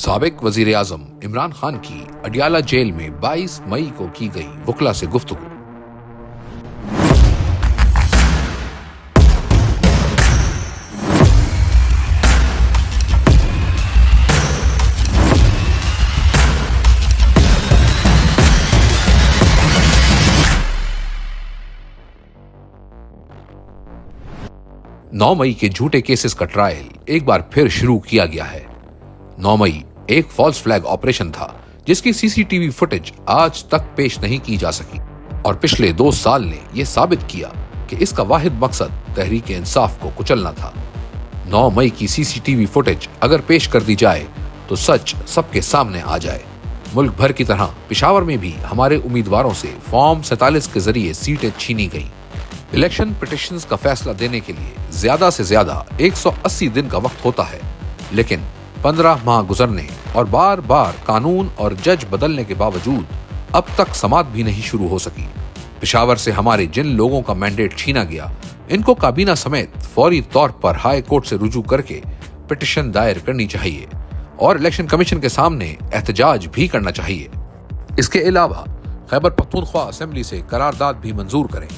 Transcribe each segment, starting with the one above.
سابق وزیر اعظم عمران خان کی اڈیالہ جیل میں 22 مئی کو کی گئی وکلا سے گفتگو۔ 9 مئی کے جھوٹے کیسز کا ٹرائل ایک بار پھر شروع کیا گیا ہے۔ 9 مئی ایک فالس فلیگ آپریشن تھا جس کی سی سی ٹی وی فوٹیج آج تک پیش نہیں کی جا سکی، اور پچھلے 2 سال نے یہ ثابت کیا کہ اس کا واحد مقصد تحریک انصاف کو کچلنا تھا۔ 9 مئی کی سی سی ٹی وی فوٹیج اگر پیش کر دی جائے تو سچ سب کے سامنے آ جائے۔ ملک بھر کی طرح پشاور میں بھی ہمارے امیدواروں سے فارم 47 کے ذریعے سیٹیں چھینی گئیں۔ الیکشن پٹیشنز کا فیصلہ دینے کے لیے زیادہ سے زیادہ 180 دن کا وقت ہوتا ہے، لیکن 15 ماہ گزرنے اور بار بار قانون اور جج بدلنے کے باوجود اب تک سماعت بھی نہیں شروع ہو سکی۔ پشاور سے ہمارے جن لوگوں کا مینڈیٹ چھینا گیا، ان کو کابینہ سمیت فوری طور پر ہائی کورٹ سے رجوع کر کے پٹیشن دائر کرنی چاہیے اور الیکشن کمیشن کے سامنے احتجاج بھی کرنا چاہیے۔ اس کے علاوہ خیبر پختونخوا اسمبلی سے قرارداد بھی منظور کریں۔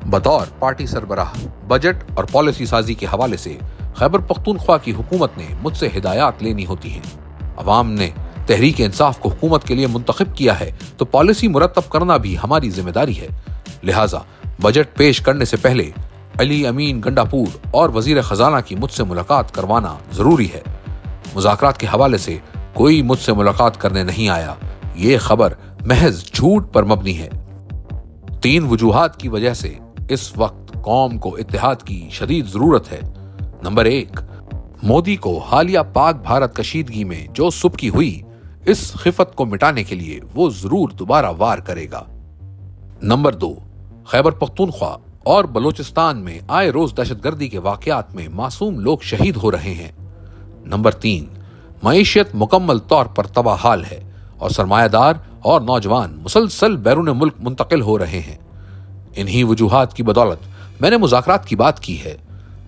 بطور پارٹی سربراہ بجٹ اور پالیسی سازی کے حوالے سے خیبر پختونخوا کی حکومت نے مجھ سے ہدایات لینی ہوتی ہیں۔ عوام نے تحریک انصاف کو حکومت کے لیے منتخب کیا ہے تو پالیسی مرتب کرنا بھی ہماری ذمہ داری ہے۔ لہٰذا بجٹ پیش کرنے سے پہلے علی امین گنڈاپور اور وزیر خزانہ کی مجھ سے ملاقات کروانا ضروری ہے۔ مذاکرات کے حوالے سے کوئی مجھ سے ملاقات کرنے نہیں آیا، یہ خبر محض جھوٹ پر مبنی ہے۔ 3 وجوہات کی وجہ سے اس وقت قوم کو اتحاد کی شدید ضرورت ہے۔ نمبر 1، مودی کو حالیہ پاک بھارت کشیدگی میں جو سبکی ہوئی، اس خفت کو مٹانے کے لیے وہ ضرور دوبارہ وار کرے گا۔ نمبر 2، خیبر پختونخوا اور بلوچستان میں آئے روز دہشت گردی کے واقعات میں معصوم لوگ شہید ہو رہے ہیں۔ نمبر 3، معیشت مکمل طور پر تباہ حال ہے اور سرمایہ دار اور نوجوان مسلسل بیرون ملک منتقل ہو رہے ہیں۔ انہی وجوہات کی بدولت میں نے مذاکرات کی بات کی ہے۔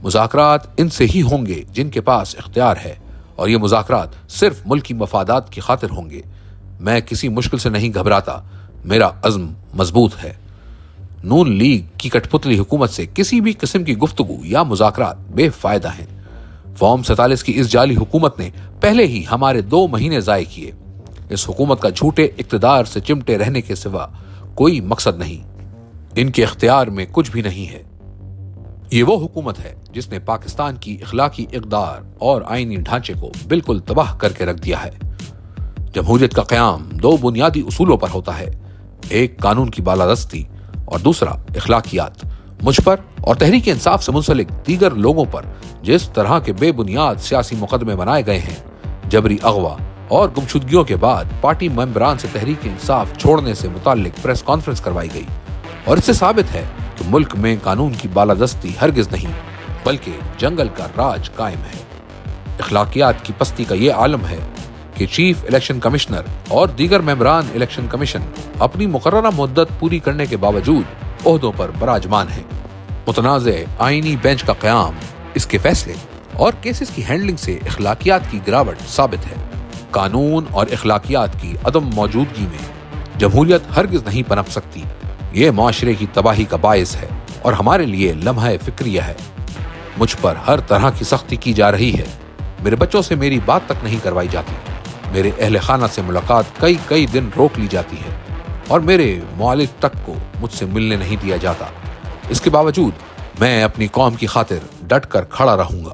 مذاکرات ان سے ہی ہوں گے جن کے پاس اختیار ہے، اور یہ مذاکرات صرف ملکی مفادات کی خاطر ہوں گے۔ میں کسی مشکل سے نہیں گھبراتا، میرا عزم مضبوط ہے۔ نون لیگ کی کٹ پتلی حکومت سے کسی بھی قسم کی گفتگو یا مذاکرات بے فائدہ ہیں۔ فارم 47 کی اس جعلی حکومت نے پہلے ہی ہمارے 2 مہینے ضائع کیے۔ اس حکومت کا جھوٹے اقتدار سے چمٹے رہنے کے سوا کوئی مقصد نہیں۔ ان کے اختیار میں کچھ بھی نہیں ہے۔ یہ وہ حکومت ہے جس نے پاکستان کی اخلاقی اقدار اور آئینی ڈھانچے کو بالکل تباہ کر کے رکھ دیا ہے۔ جمہوریت کا قیام 2 بنیادی اصولوں پر ہوتا ہے، ایک قانون کی بالادستی اور دوسرا اخلاقیات۔ مجھ پر اور تحریک انصاف سے منسلک دیگر لوگوں پر جس طرح کے بے بنیاد سیاسی مقدمے بنائے گئے ہیں، جبری اغوا اور گمشدگیوں کے بعد پارٹی ممبران سے تحریک انصاف چھوڑنے سے متعلق پریس کانفرنس کروائی گئی، اور اس سے ثابت ہے کہ ملک میں قانون کی بالادستی ہرگز نہیں بلکہ جنگل کا راج قائم ہے۔ اخلاقیات کی پستی کا یہ عالم ہے کہ چیف الیکشن کمشنر اور دیگر ممبران الیکشن کمیشن اپنی مقررہ مدت پوری کرنے کے باوجود عہدوں پر براجمان ہیں۔ متنازع آئینی بینچ کا قیام، اس کے فیصلے اور کیسز کی ہینڈلنگ سے اخلاقیات کی گراوٹ ثابت ہے۔ قانون اور اخلاقیات کی عدم موجودگی میں جمہوریت ہرگز نہیں پنپ سکتی۔ یہ معاشرے کی تباہی کا باعث ہے اور ہمارے لیے لمحہ فکریہ ہے۔ مجھ پر ہر طرح کی سختی کی جا رہی ہے، میرے بچوں سے میری بات تک نہیں کروائی جاتی، میرے اہل خانہ سے ملاقات کئی دن روک لی جاتی ہے، اور میرے معالج تک کو مجھ سے ملنے نہیں دیا جاتا۔ اس کے باوجود میں اپنی قوم کی خاطر ڈٹ کر کھڑا رہوں گا۔